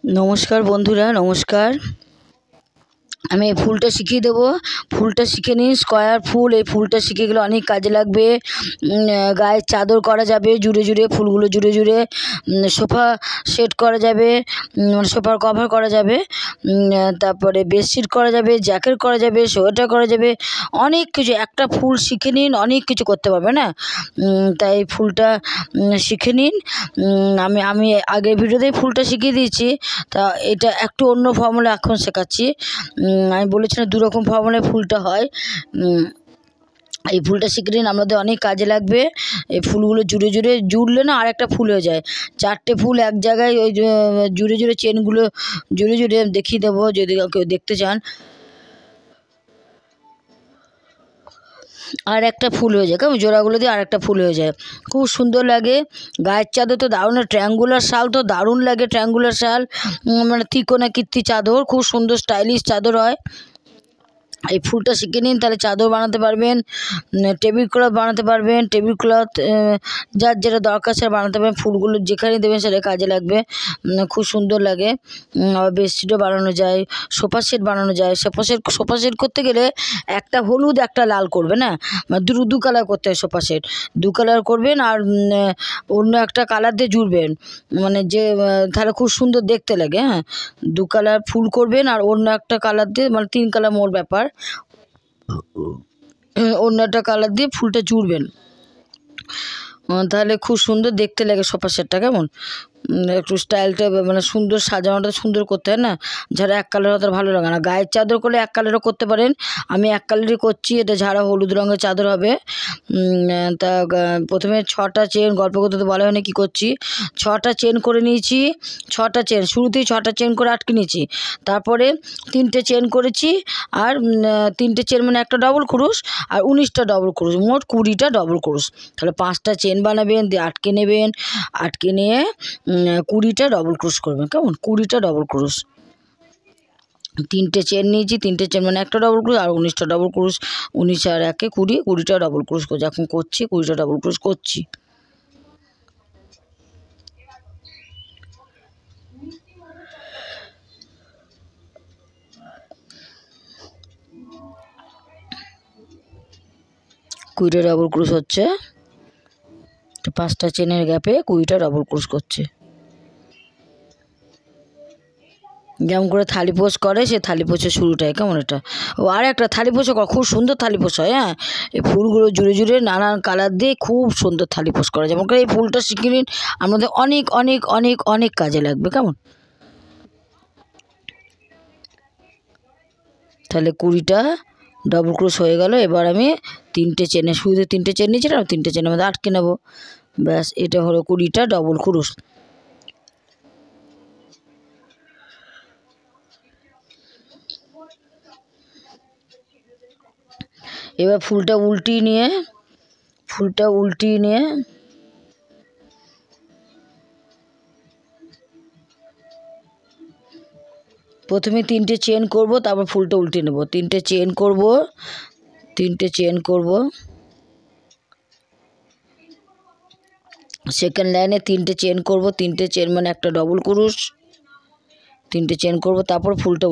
নমস্কার বন্ধুরা, নমস্কার। আমি এই ফুলটা শিখিয়ে দেবো। ফুলটা শিখে নিন, স্কোয়ার ফুল। এই ফুলটা শিখে গেলে অনেক কাজে লাগবে। গায়ের চাদর করা যাবে জুড়ে জুড়ে, ফুলগুলো জুড়ে জুড়ে। সোফা সেট করা যাবে, সোফার কভার করা যাবে। তারপরে বেডশিট করা যাবে, জ্যাকেট করা যাবে, সোয়েটার করা যাবে, অনেক কিছু। একটা ফুল শিখে নিন, অনেক কিছু করতে পারবে না। তাই ফুলটা শিখে নিন। আমি আগের ভিডিওতেই ফুলটা শিখিয়ে দিয়েছি। তা এটা একটু অন্য ফর্মুলা এখন শেখাচ্ছি। আমি বলেছিলাম দুরকম ফর্মুলায় ফুলটা হয়। এই ফুলটা শিখে নিন, আমাদের অনেক কাজে লাগবে। এই ফুলগুলো জুড়ে জুড়ে জুড়লে না আর একটা ফুল হয়ে যায়। 4টে ফুল এক জায়গায়, ওই জুড়ে জুড়ে চেনগুলো জুড়ে জুড়ে দেখিয়ে দেবো যদি কেউ দেখতে চান। আর একটা ফুল হয়ে যায়, কেমন জোড়াগুলো দিয়ে আর একটা ফুল হয়ে যায়, খুব সুন্দর লাগে। গায়ের চাদর তো দারুণ, ট্রায়াঙ্গুলার শাল তো দারুণ লাগে। ট্রায়াঙ্গুলার শাল মানে ত্রিকোণাকৃতি চাদর, খুব সুন্দর স্টাইলিশ চাদর হয়। এই ফুলটা শিখে নিন, তাহলে চাদর বানাতে পারবেন, টেবিল ক্লথ বানাতে পারবেন। টেবিল ক্লথ যার যেটা দরকার সেটা বানাতে পারবেন। ফুলগুলো যেখানে দেবেন সেটা কাজে লাগবে, খুব সুন্দর লাগে। আবার বেডশিটও বানানো যায়, সোফা সেট বানানো যায়। সোফা সেট করতে গেলে একটা হলুদ একটা লাল করবে না, মানে দু কালার করতে হয় সোফা সেট। 2 কালার করবেন আর অন্য একটা কালার দিয়ে জুড়বেন, মানে যে তাহলে খুব সুন্দর দেখতে লাগে। হ্যাঁ, 2 কালার ফুল করবেন আর অন্য একটা কালার দিয়ে, মানে 3 কালার মোট ব্যাপার, অন্য একটা কালার দিয়ে ফুলটা জুড়বেন। তাহলে খুব সুন্দর দেখতে লাগে সোফা সেটটা। কেমন একটু স্টাইলটা, মানে সুন্দর সাজানোটা সুন্দর করতে হয় না। যারা এক কালার হয়তো ভালো লাগে না। গায়ের চাদর করলে এক কালারও করতে পারেন, আমি এক কালারই করছি। এটা ঝাড়া হলুদ রঙের চাদর হবে। তা প্রথমে 6টা চেন, গল্প করতে তো বলা হয়নি কী করছি। 6টা চেন করে নিয়েছি। 6টা চেন শুরুতেই 6টা চেন করে আটকে নিয়েছি। তারপরে 3টে চেন করেছি, আর 3টে চেন মানে একটা ডবল ক্রুশ আর 19টা ডবল ক্রুশ, মোট 20টা ডবল ক্রুশ। তাহলে 5টা চেন বানাবেন, দিয়ে আটকে নেবেন। আটকে নিয়ে 20টা ডবল ক্রুশ করবেন। কেমন 20টা ডবল ক্রুশ। 3টে চেন নিয়েছি, 3টে চেন মানে একটা ডবল ক্রুশ আর 19টা ডবল ক্রুশ। 19 আর 1 20, 20টা ডবল ক্রুশ করছি। এখন করছি 20টা ডবল ক্রুশ করছি। কুড়িটা ডবল ক্রুশ হচ্ছে, 5টা চেনের গ্যাপে 20টা ডবল ক্রুশ করছে। যেমন করে থালি পোষ করে, সে থালি পোষের শুরুটায়। কেমন এটা, ও আর একটা থালি পোষও খুব সুন্দর থালি পোষ হয়। হ্যাঁ, এই ফুলগুলো জুড়ে জুড়ে নানান কালার দিয়ে খুব সুন্দর থালি পোষ করা। যেমন করে এই ফুলটা শিখে নিন, আমাদের অনেক অনেক অনেক অনেক কাজে লাগবে। কেমন, তাহলে 20টা ডবল ক্রোশ হয়ে গেল। এবার আমি 3টে চেনে, শুরুতে 3টে চেন নিয়েছিলাম, 3টে চেনের মধ্যে আটকে নেব। ব্যাস, এটা হলো 20টা ডবল ক্রোশ। এবার ফুলটা উল্টিয়ে নিয়ে প্রথমে 3টে চেন করব, তারপর ফুলটা উল্টে নেব। 3টে চেন করব, 3টে চেন করব। সেকেন্ড লাইনে 3টে চেন করব, 3টে চেন মানে একটা ডবল ক্রুশ। 3টে চেন করব, তারপর ফুলটা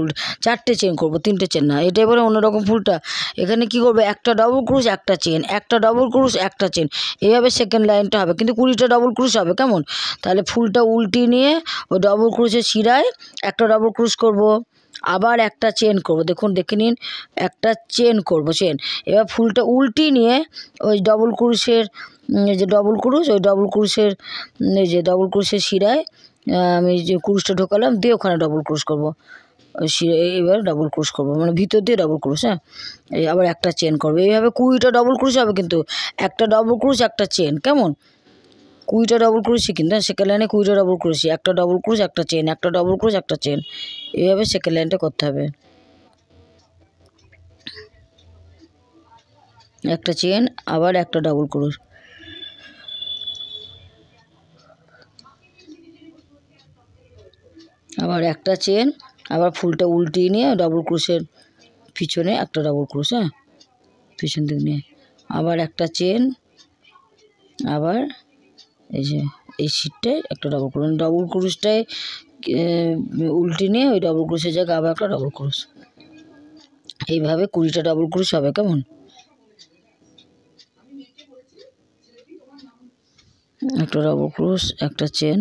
4টে চেন করব, 3টে চেন না, এটা এবারে অন্যরকম ফুলটা। এখানে কি করবে, একটা ডবল ক্রুশ একটা চেন, একটা ডবল ক্রুশ একটা চেন, এইভাবে সেকেন্ড লাইনটা হবে, কিন্তু 20টা ডবল ক্রুশ হবে। কেমন, তাহলে ফুলটা উল্টিয়ে নিয়ে ওই ডবল ক্রুশের শিরায় একটা ডবল ক্রুশ করব, আবার একটা চেন করব। দেখুন, দেখে নিন, একটা চেন করব, চেন। এবার ফুলটা উল্টিয়ে নিয়ে ওই ডবল ক্রুশের, যে ডবল ক্রুশ, ওই ডবল ক্রুশের, এই যে ডবল ক্রুশের শিরায় আমি যে ক্রুশটা ঢোকালাম, দিয়ে ওখানে ডবল ক্রুশ করব। এবার ডবল ক্রুশ করব, মানে ভিতর দিয়ে ডবল ক্রুশ। হ্যাঁ, এই আবার একটা চেন করবে। এইভাবে 20টা ডবল ক্রুশ হবে, কিন্তু একটা ডবল ক্রুশ একটা চেন। কেমন, 20টা ডবল ক্রুশই, কিন্তু সেকেন্ড লাইনে 20টা ডবল ক্রুশই, একটা ডবল ক্রুশ একটা চেন, একটা ডবল ক্রুশ একটা চেন, এইভাবে সেকেন্ড লাইনটা করতে হবে। একটা চেন, আবার একটা ডবল ক্রুশ, আবার একটা চেন, আবার ফুলটা উল্টিয়ে নিয়ে ডবল ক্রুশের পিছনে একটা ডবল ক্রুশ। হ্যাঁ, পিছন দিক নিয়ে আবার একটা চেন, আবার এই যে এই শিটটায় একটা ডবল ক্রুশ। ডবল ক্রুশটায় উল্টে নিয়ে ওই ডবল ক্রোশের জায়গায় আবার একটা ডবল ক্রোশ। এইভাবে 20টা ডবল ক্রোশ হবে। কেমন? একটা ডবল ক্রোশ, একটা চেন,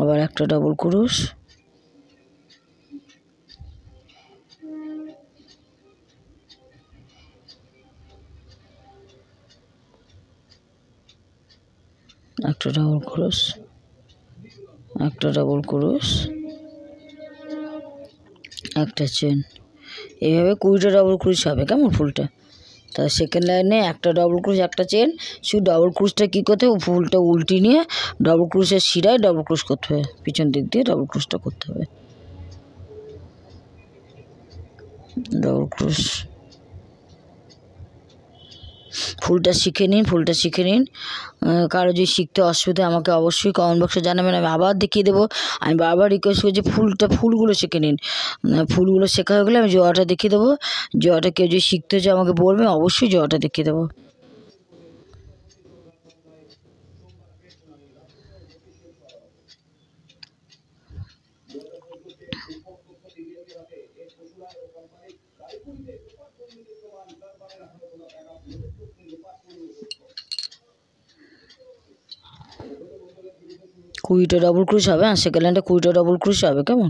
আবার একটা ডবল ক্রোশ, একটা ডবল ক্রোশ, একটা ডবল ক্রোশ, একটা চেন। এইভাবে 20টা ডবল ক্রোশ হবে। কেমন? ফুলটা। তা সেকেন্ড লাইনে একটা ডবল ক্রোশ, একটা চেন। শুধু ডবল ক্রোশটা কী করতে হবে, ফুলটা উল্টে নিয়ে ডবল ক্রোশের শিরায় ডবল ক্রোশ করতে হবে, পিছন দিক দিয়ে ডবল ক্রোশটা করতে হবে। ডবল ক্রোশ। ফুলটা শিখে নিন, ফুলটা শিখে নিন। কারো যদি শিখতে অসুবিধা আমাকে অবশ্যই কমেন্ট বক্সে জানাবেন, আমি আবার দেখিয়ে দেবো। আমি বারবার রিকোয়েস্ট করছি ফুলগুলো শিখে নিন। ফুলগুলো শেখা হয়ে গেলে আমি জোড়াটা দেখিয়ে দেবো। জোড়াটা কেউ যদি শিখতে হচ্ছে আমাকে বলবে, অবশ্যই জোড়াটা দেখিয়ে দেবো। কুড়িটা ডবল ক্রোশ হবে। আর সেকেন্ড লাইনটা 20টা ডবল ক্রোশ হবে। কেমন?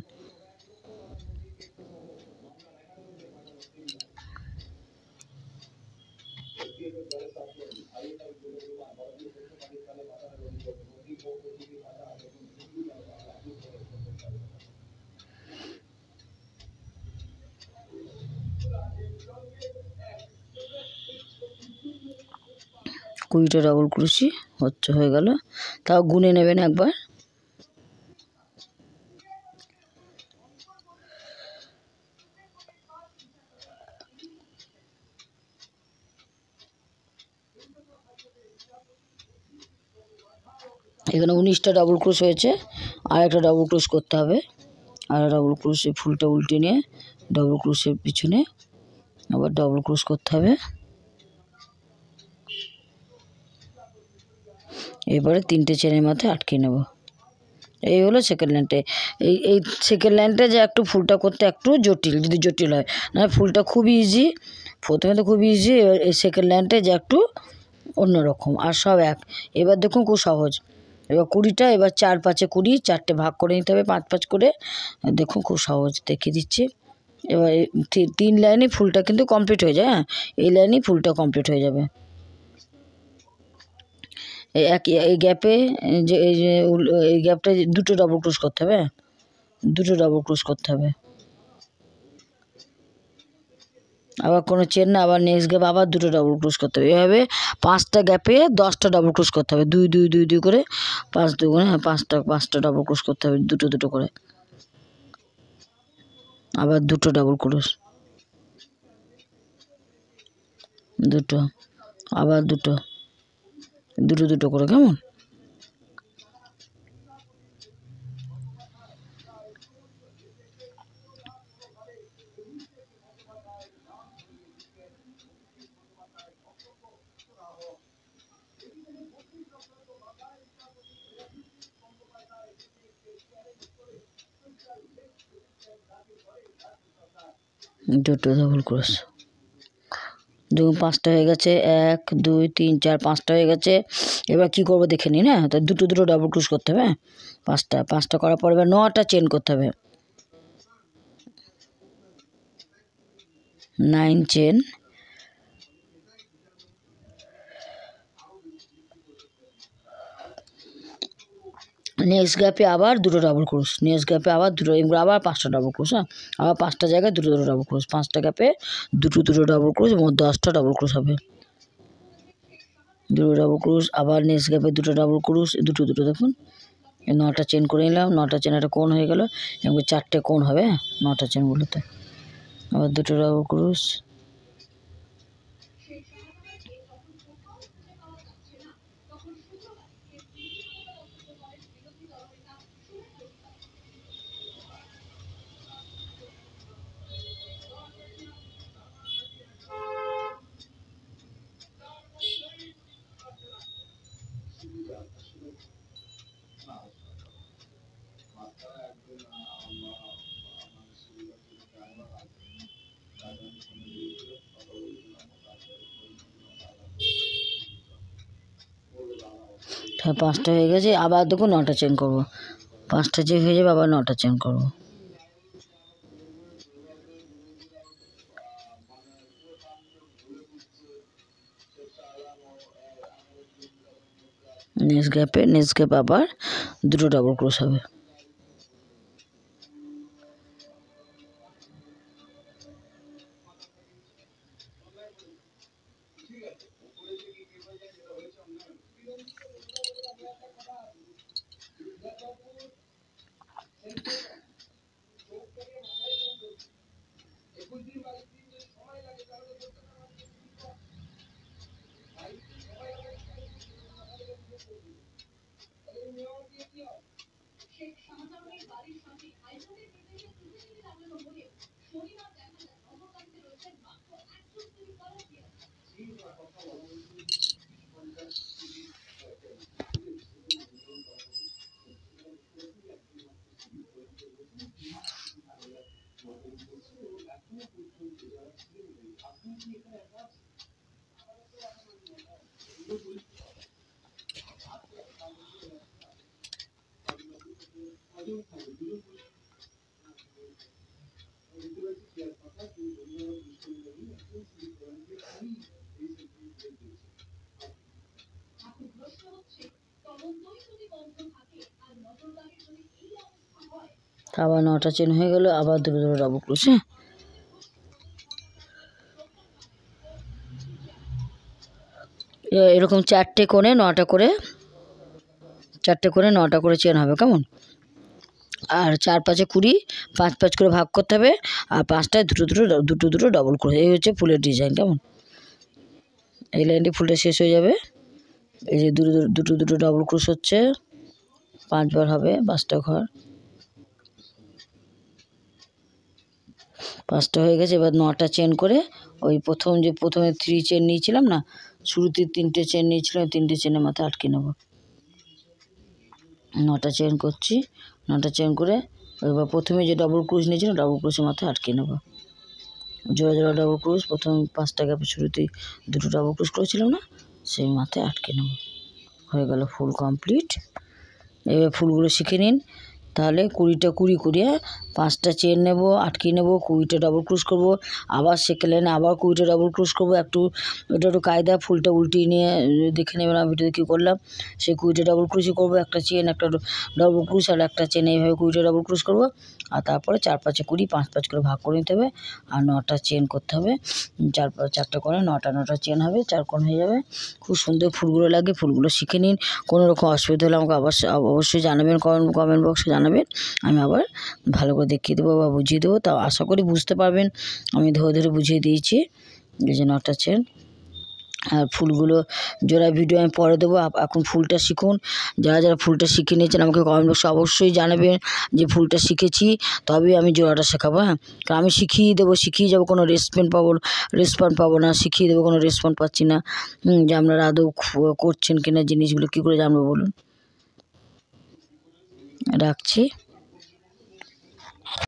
কুড়িটা ডবল ক্রোশই হয়ে গেল। তাও গুনে নেবেন একবার। এখানে 19টা ডবল ক্রোশ হয়েছে। আর একটা ডবল ক্রোশ করতে হবে। আর ডবল ক্রোশে ফুলটা উল্টে নিয়ে ডবল ক্রোশের পিছনে আবার ডবল ক্রোশ করতে হবে। এবারে 3টে চেনের মাথায় আটকে নেব। এই হলো সেকেন্ড লাইনটা। এই সেকেন্ড লাইনটা যে একটু ফুলটা করতে একটু জটিল, যদি জটিল হয়, না ফুলটা খুবই ইজি। প্রথমে তো খুব ইজি, এবার এই সেকেন্ড লাইনটা যে একটু অন্যরকম, আর সব এক। এবার দেখুন খুব সহজ। এবার 20টা, এবার 4 5 20, 4টে ভাগ করে নিতে হবে 5 5 করে। দেখুন খুব সহজ দেখিয়ে দিচ্ছি। এবার 3 লাইনে ফুলটা কিন্তু কমপ্লিট হয়ে যায়। হ্যাঁ, এই লাইনেই ফুলটা কমপ্লিট হয়ে যাবে। এই গ্যাপে এই গ্যাপটা 2টো ডবল ক্রোশ করতে হবে। 2টো ডবল ক্রোশ করতে হবে। আবার কোনো চেন না, আবার নেক্সট গ্যাপ আবার 2টো ডবল ক্রোশ করতে হবে। এভাবে 5টা গ্যাপে 10টা ডবল ক্রোশ করতে হবে। 2 2 2 2 করে 5 2 করে, হ্যাঁ 5টা ডবল ক্রোশ করতে হবে, 2 করে। আবার 2টো ডবল ক্রোশ, 2টো, আবার 2টো, 2 করে। কেমন? দুটো ডবল ক্রোশ। দেখুন 5টা হয়ে গেছে। 1 2 3 4 5টা হয়ে গেছে। এবার কি করব দেখে নিন। হ্যাঁ, তো 2টো ডবল ক্রোশ করতে হবে। 5টা করার পর এবার 9টা চেন করতে হবে। 9 চেন। নেক্সট গ্যাপে আবার 2টো ডবল ক্রোশ। নেক্সট গ্যাপে আবার 2টো, এবার আবার 5টা ডবল ক্রোশ। হ্যাঁ, আবার 5টা জায়গায় 2টো ডবল ক্রোশ। 5টা গ্যাপে 2টো ডবল ক্রোশ, এবং 10টা ডবল ক্রোশ হবে। 2টো ডবল ক্রোশ, আবার নেক্সট গ্যাপে 2টো ডবল ক্রোশ, 2টো দেখুন। 9টা চেন করে নিলাম। 9টা চেন একটা কোণ হয়ে গেল, এবং 4টে কোণ হবে 9টা চেনগুলোতে। আবার 2টো ডবল ক্রোশ, 5টা হয়ে গেছে, আবার দেখো 9টা চেন করব। 5টা যে হয়ে যাবে আবার 9টা চেন করব। নেক্সট গ্যাপ আবার 2টো ডাবল ক্রোশ হবে। আবার 9টা চেন হয়ে গেল, আবার 2টো ডাবল ক্রোশ। এরকম 4টে কোণে 9টা করে, 4টে কোণে 9টা করে চেন হবে, কেমন? আর 4 5 20, 5 5 করে ভাগ করতে হবে, আর 5টায় দুটো ডাবল ক্রোশ। এই হচ্ছে ফুলের ডিজাইন, কেমন? এই লাইনটি ফুলটা শেষ হয়ে যাবে। এই যে দুটো ডাবল ক্রোশ হচ্ছে, 5বার হবে 5টা ঘর। 5টা হয়ে গেছে, এবার 9টা চেন করে ওই প্রথমে 3 চেন নিয়েছিলাম না, শুরুতে 3টে চেন নিয়েছিলাম, 3টে চেনের মাথায় আটকে নেব। 9টা চেন করছি, 9টা চেন করে এবার প্রথমে যে ডাবল ক্রোশ নিয়েছিলাম ডাবল ক্রোশের মাথায় আটকে নেব। জোড়া ডাবল ক্রোশ, প্রথম 5টা গ্যাপের শুরুতেই 2টো ডাবল ক্রোশ করেছিলাম না, সেই মাথায় আটকে নেব। হয়ে গেল ফুল কমপ্লিট। এবার ফুলগুলো শিখে নিন। তাহলে 20টা 20 করে 5টা চেন নেব, আটকে নেব, 20টা ডাবল ক্রোশ করব, আবার সেকেন্ড লাইনে আবার 20টা ডাবল ক্রোশ করব। এটা একটু কায়দা, ফুলটা উল্টিয়ে নিয়ে দেখে নেবেন আমি ভিডিওতে কী করলাম। সেই 20টা ডাবল ক্রোশই করবো, একটা চেন একটা ডাবল ক্রোশ আর একটা চেন, এইভাবে 20টা ডাবল ক্রোশ করব। আর তারপরে 4 5 20, 5 5 করে ভাগ করে নিতে হবে, আর 9টা চেন করতে হবে। 4টা করে 9টা চেন হবে, 4 কোণ হয়ে যাবে। খুব সুন্দর ফুলগুলো লাগে, ফুলগুলো শিখে নিন। কোনো রকম অসুবিধা হলে আমাকে অবশ্যই জানাবেন, কমেন্ট বক্সে জানাবেন, আমি আবার ভালো করে দেখিয়ে দেবো বা বুঝিয়ে দেবো। তাও আশা করি বুঝতে পারবেন, আমি ধরে ধরে বুঝিয়ে দিয়েছি। এই যে 9টা চেন, আর ফুলগুলো জোড়া ভিডিও আমি পরে দেবো। এখন ফুলটা শিখুন। যারা ফুলটা শিখে নিয়েছেন আমাকে কমেন্ট বক্সে অবশ্যই জানাবেন যে ফুলটা শিখেছি, তবেই আমি জোড়াটা শেখাবো। হ্যাঁ, কারণ আমি শিখিয়ে যাবো, কোনো রেসপন্স পাবো না, শিখিয়ে দেবো, কোনো রেসপন্স পাচ্ছি না, যে আপনারা আদৌ করছেন কিনা, জিনিসগুলো কী করে জানবো বলুন। রাখছি।